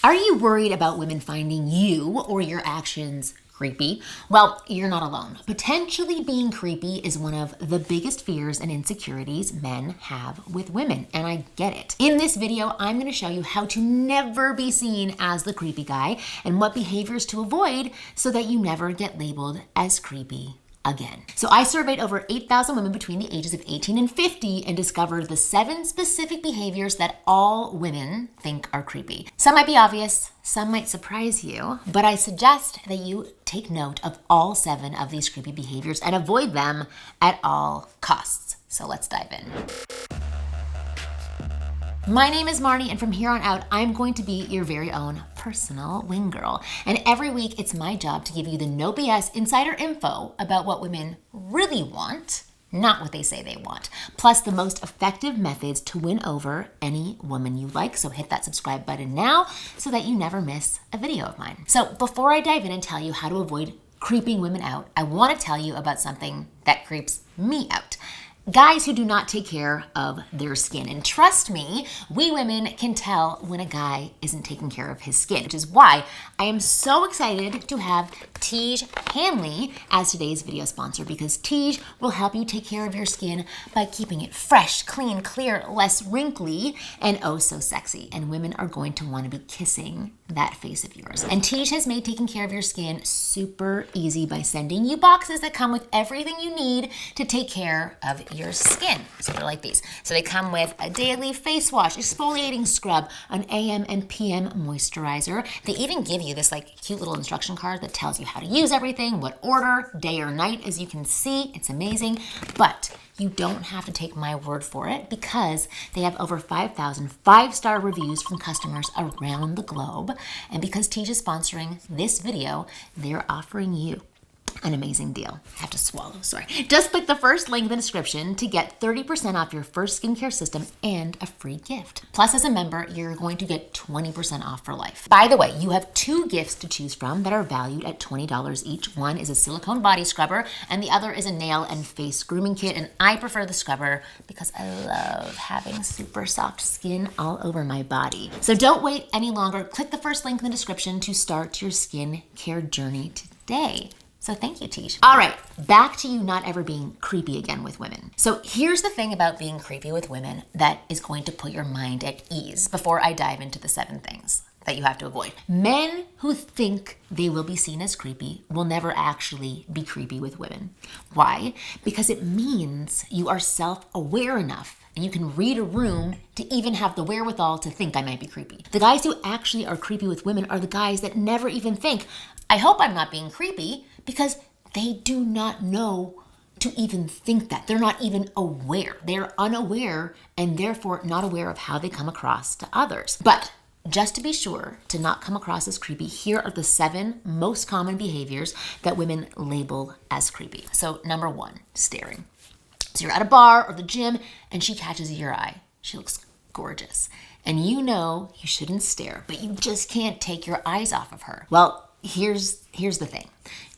Are you worried about women finding you or your actions creepy? Well, you're not alone. Potentially being creepy is one of the biggest fears and insecurities men have with women, and I get it. In this video, I'm going to show you how to never be seen as the creepy guy and what behaviors to avoid so that you never get labeled as creepy again. So I surveyed over 8,000 women between the ages of 18 and 50 and discovered the 7 specific behaviors that all women think are creepy. Some might be obvious, some might surprise you, but I suggest that you take note of all 7 of these creepy behaviors and avoid them at all costs. So let's dive in. My name is Marni, and from here on out, I'm going to be your very own personal wing girl. And every week, it's my job to give you the no BS insider info about what women really want, not what they say they want, plus the most effective methods to win over any woman you like. So hit that subscribe button now so that you never miss a video of mine. So before I dive in and tell you how to avoid creeping women out, I want to tell you about something that creeps me out. Guys who do not take care of their skin. And trust me, we women can tell when a guy isn't taking care of his skin, which is why I am so excited to have Tej Hanley as today's video sponsor, because Tej will help you take care of your skin by keeping it fresh, clean, clear, less wrinkly, and oh so sexy. And women are going to want to be kissing that face of yours. And Tej has made taking care of your skin super easy by sending you boxes that come with everything you need to take care of your skin. So they're like these. So they come with a daily face wash, exfoliating scrub, an AM and PM moisturizer. They even give you this like cute little instruction card that tells you how to use everything, what order, day or night. As you can see, it's amazing. But you don't have to take my word for it, because they have over 5,000 5-star reviews from customers around the globe. And because Tej is sponsoring this video, they're offering you an amazing deal. I have to swallow, sorry. Just click the first link in the description to get 30% off your first skincare system and a free gift. Plus, as a member, you're going to get 20% off for life. By the way, you have 2 gifts to choose from that are valued at $20 each. One is a silicone body scrubber, and the other is a nail and face grooming kit. And I prefer the scrubber because I love having super soft skin all over my body. So don't wait any longer. Click the first link in the description to start your skincare journey today. So thank you, Tej. All right, back to you not ever being creepy again with women. So here's the thing about being creepy with women that is going to put your mind at ease before I dive into the 7 things that you have to avoid. Men who think they will be seen as creepy will never actually be creepy with women. Why? Because it means you are self-aware enough and you can read a room to even have the wherewithal to think I might be creepy. The guys who actually are creepy with women are the guys that never even think, I hope I'm not being creepy, because they do not know to even think that. They're not even aware. They're unaware and therefore not aware of how they come across to others. But just to be sure to not come across as creepy, here are the 7 most common behaviors that women label as creepy. So number 1, staring. So you're at a bar or the gym and she catches your eye. She looks gorgeous. And you know you shouldn't stare, but you just can't take your eyes off of her. Well, here's the thing.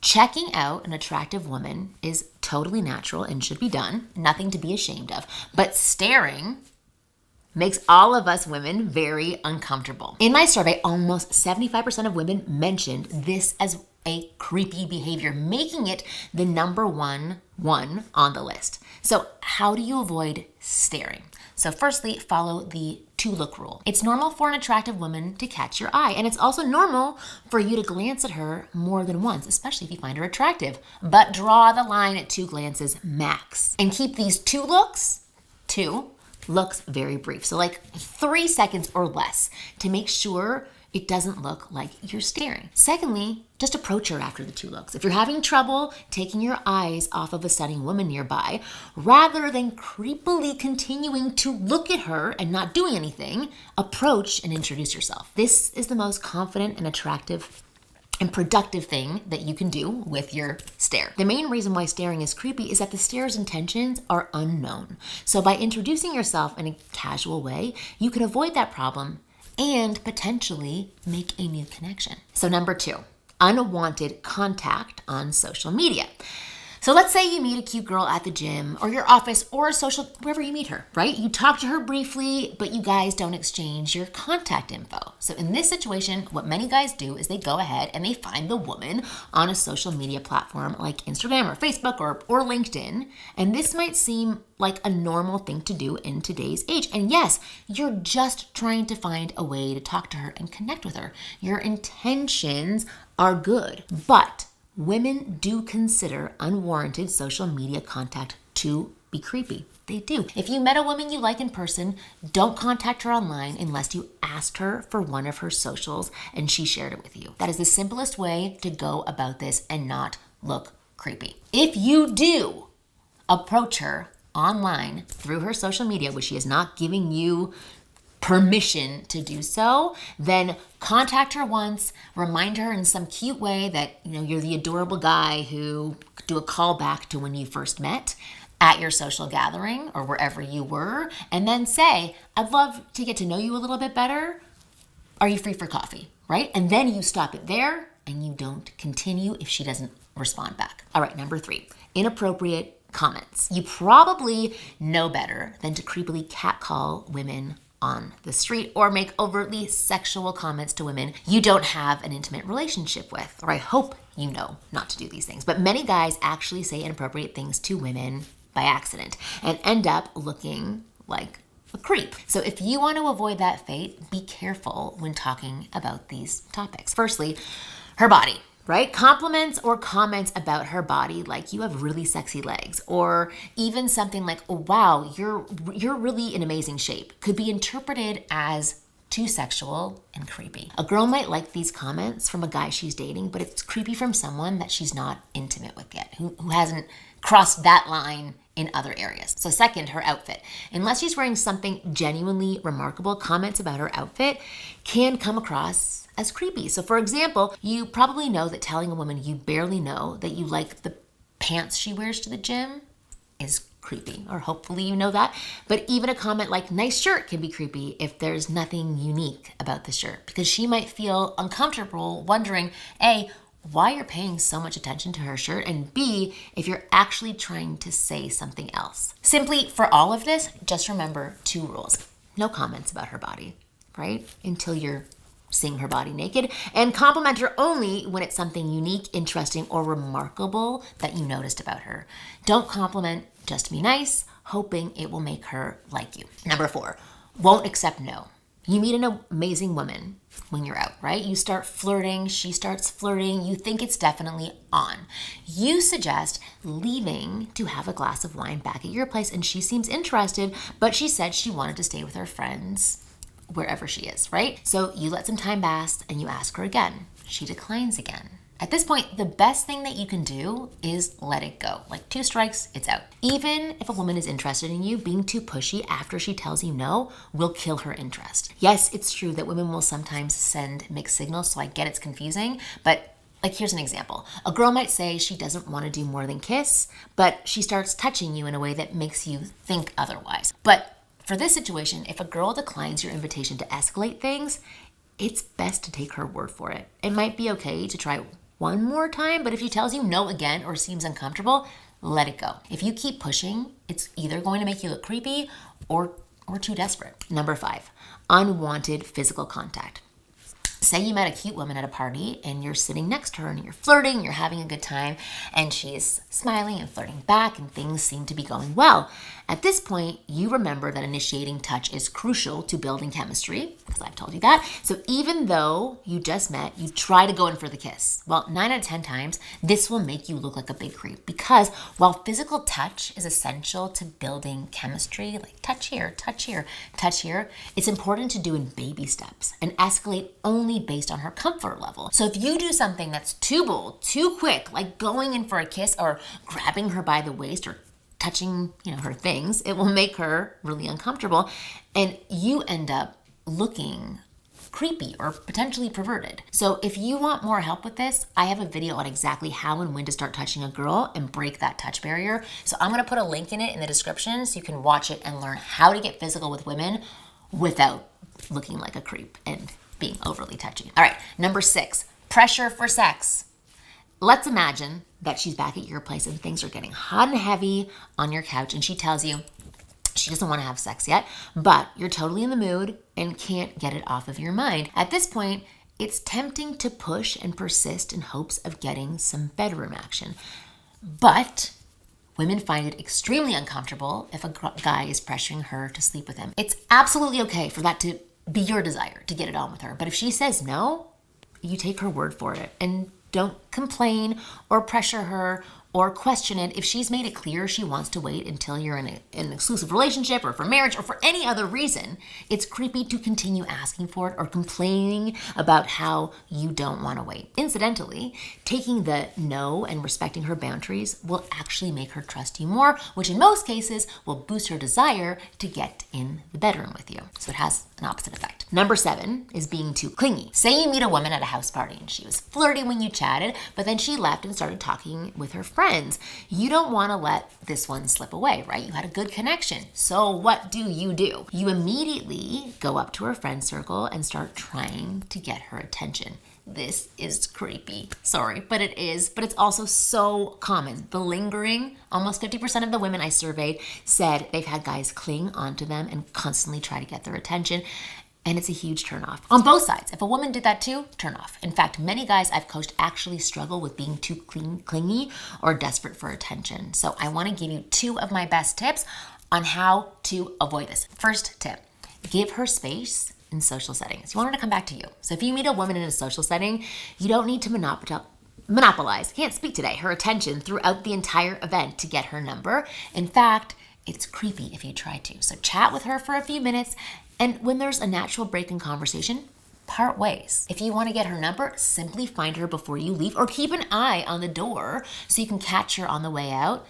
Checking out an attractive woman is totally natural and should be done. Nothing to be ashamed of. But staring makes all of us women very uncomfortable. In my survey, almost 75% of women mentioned this as a creepy behavior, making it the number one on the list. So how do you avoid staring? So firstly, follow the 2-look rule. It's normal for an attractive woman to catch your eye, and it's also normal for you to glance at her more than once, especially if you find her attractive. But draw the line at 2 glances max. And keep these 2 looks very brief. So like 3 seconds or less to make sure it doesn't look like you're staring. Secondly, just approach her after the 2 looks. If you're having trouble taking your eyes off of a stunning woman nearby, rather than creepily continuing to look at her and not doing anything, approach and introduce yourself. This is the most confident and attractive and productive thing that you can do with your stare. The main reason why staring is creepy is that the stare's intentions are unknown. So by introducing yourself in a casual way, you can avoid that problem and potentially make a new connection. So number 2, unwanted contact on social media. So let's say you meet a cute girl at the gym or your office or a social, wherever you meet her, right? You talk to her briefly, but you guys don't exchange your contact info. So in this situation, what many guys do is they go ahead and they find the woman on a social media platform like Instagram or Facebook or LinkedIn. And this might seem like a normal thing to do in today's age. And yes, you're just trying to find a way to talk to her and connect with her. Your intentions are good, but women do consider unwarranted social media contact to be creepy. They do. If you met a woman you like in person, don't contact her online unless you asked her for one of her socials and she shared it with you. That is the simplest way to go about this and not look creepy. If you do approach her online through her social media, which she is not giving you permission to do so, then contact her once, remind her in some cute way that you're the adorable guy who do a call back to when you first met at your social gathering or wherever you were, and then say, I'd love to get to know you a little bit better. Are you free for coffee? Right? And then you stop it there and you don't continue if she doesn't respond back. All right, number 3, inappropriate comments. You probably know better than to creepily catcall women on the street or make overtly sexual comments to women you don't have an intimate relationship with. Or I hope you know not to do these things. But many guys actually say inappropriate things to women by accident and end up looking like a creep. So if you want to avoid that fate, be careful when talking about these topics. Firstly, her body. Right? Compliments or comments about her body, like you have really sexy legs, or even something like, oh, wow, you're really in amazing shape, could be interpreted as too sexual and creepy. A girl might like these comments from a guy she's dating, but it's creepy from someone that she's not intimate with yet, who hasn't crossed that line in other areas. So second, her outfit. Unless she's wearing something genuinely remarkable, comments about her outfit can come across as creepy. So for example, you probably know that telling a woman you barely know that you like the pants she wears to the gym is creepy, or hopefully you know that. But even a comment like nice shirt can be creepy if there's nothing unique about the shirt, because she might feel uncomfortable wondering, A, why you're paying so much attention to her shirt, and B, if you're actually trying to say something else. Simply, for all of this, just remember 2 rules. No comments about her body, right? Until you're seeing her body naked, and compliment her only when it's something unique, interesting, or remarkable that you noticed about her. Don't compliment just to be nice, hoping it will make her like you. Number 4, won't accept no. You meet an amazing woman when you're out, right? You start flirting, she starts flirting, you think it's definitely on. You suggest leaving to have a glass of wine back at your place, and she seems interested, but she said she wanted to stay with her friends wherever she is, right? So you let some time pass and you ask her again. She declines again. At this point, the best thing that you can do is let it go. Like 2 strikes, it's out. Even if a woman is interested in you, being too pushy after she tells you no will kill her interest. Yes, it's true that women will sometimes send mixed signals, so I get it's confusing, but here's an example. A girl might say she doesn't want to do more than kiss, but she starts touching you in a way that makes you think otherwise. But for this situation, if a girl declines your invitation to escalate things, it's best to take her word for it. It might be okay to try one more time, but if she tells you no again or seems uncomfortable, let it go. If you keep pushing, it's either going to make you look creepy or too desperate. Number 5, unwanted physical contact. Say you met a cute woman at a party and you're sitting next to her and you're flirting, you're having a good time, and she's smiling and flirting back and things seem to be going well. At this point, you remember that initiating touch is crucial to building chemistry, because I've told you that. So even though you just met, you try to go in for the kiss. Well, 9 out of 10 times, this will make you look like a big creep, because while physical touch is essential to building chemistry, like touch here, touch here, touch here, it's important to do in baby steps and escalate only based on her comfort level. So if you do something that's too bold, too quick, like going in for a kiss or grabbing her by the waist or touching, her things, it will make her really uncomfortable, and you end up looking creepy or potentially perverted. So if you want more help with this, I have a video on exactly how and when to start touching a girl and break that touch barrier. So I'm going to put a link in it in the description so you can watch it and learn how to get physical with women without looking like a creep and being overly touchy. All right, number 6, pressure for sex. let's imagine that she's back at your place and things are getting hot and heavy on your couch, and she tells you she doesn't want to have sex yet, but you're totally in the mood and can't get it off of your mind. At this point, it's tempting to push and persist in hopes of getting some bedroom action. But women find it extremely uncomfortable if a guy is pressuring her to sleep with him. It's absolutely okay for that to be your desire to get it on with her. But if she says no, you take her word for it and don't complain or pressure her or question it. If she's made it clear she wants to wait until you're in an exclusive relationship or for marriage or for any other reason, it's creepy to continue asking for it or complaining about how you don't want to wait. Incidentally, taking the no and respecting her boundaries will actually make her trust you more, which in most cases will boost her desire to get in the bedroom with you. So it has an opposite effect. Number 7 is being too clingy. Say you meet a woman at a house party and she was flirty when you chatted, but then she left and started talking with her friends. You don't want to let this one slip away, right? You had a good connection. So what do? You immediately go up to her friend circle and start trying to get her attention. This is creepy. Sorry, but it is. But it's also so common. The lingering, almost 50% of the women I surveyed said they've had guys cling onto them and constantly try to get their attention. And it's a huge turnoff. On both sides. If a woman did that too, turn off. In fact, many guys I've coached actually struggle with being too clingy or desperate for attention. So I want to give you 2 of my best tips on how to avoid this. First tip, give her space in social settings. You want her to come back to you. So if you meet a woman in a social setting, you don't need to monopolize, can't speak today, her attention throughout the entire event to get her number. In fact, it's creepy if you try to. So chat with her for a few minutes, and when there's a natural break in conversation, part ways. If you want to get her number, simply find her before you leave or keep an eye on the door so you can catch her on the way out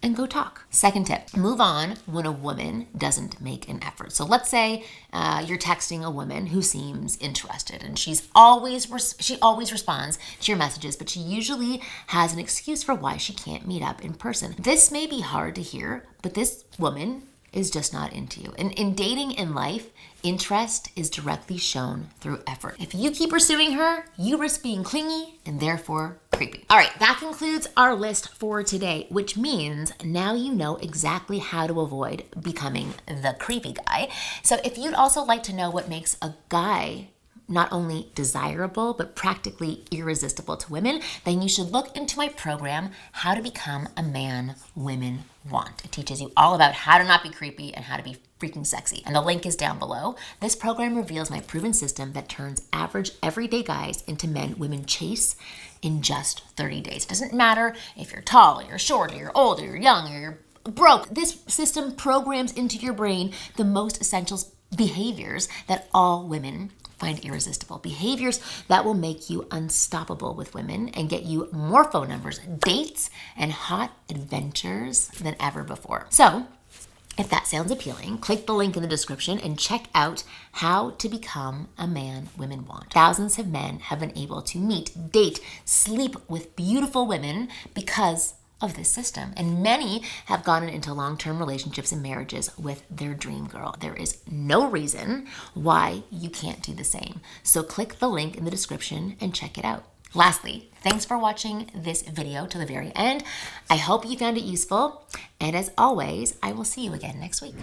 and go talk. Second tip, move on when a woman doesn't make an effort. So let's say you're texting a woman who seems interested and she always responds to your messages, but she usually has an excuse for why she can't meet up in person. This may be hard to hear, but this woman is just not into you. And in dating in life, interest is directly shown through effort. If you keep pursuing her, you risk being clingy and therefore creepy. All right, that concludes our list for today, which means now you know exactly how to avoid becoming the creepy guy. So if you'd also like to know what makes a guy not only desirable, but practically irresistible to women, then you should look into my program, How to Become a Man Women Want. It teaches you all about how to not be creepy and how to be freaking sexy. And the link is down below. This program reveals my proven system that turns average everyday guys into men women chase in just 30 days. It doesn't matter if you're tall, or you're short, or you're old, or you're young, or you're broke. This system programs into your brain the most essential behaviors that all women find irresistible. Behaviors that will make you unstoppable with women and get you more phone numbers, dates, and hot adventures than ever before. So, if that sounds appealing, click the link in the description and check out How to Become a Man Women Want. Thousands of men have been able to meet, date, sleep with beautiful women because of this system. And many have gotten into long-term relationships and marriages with their dream girl. There is no reason why you can't do the same. So click the link in the description and check it out. Lastly, thanks for watching this video to the very end. I hope you found it useful. And as always, I will see you again next week.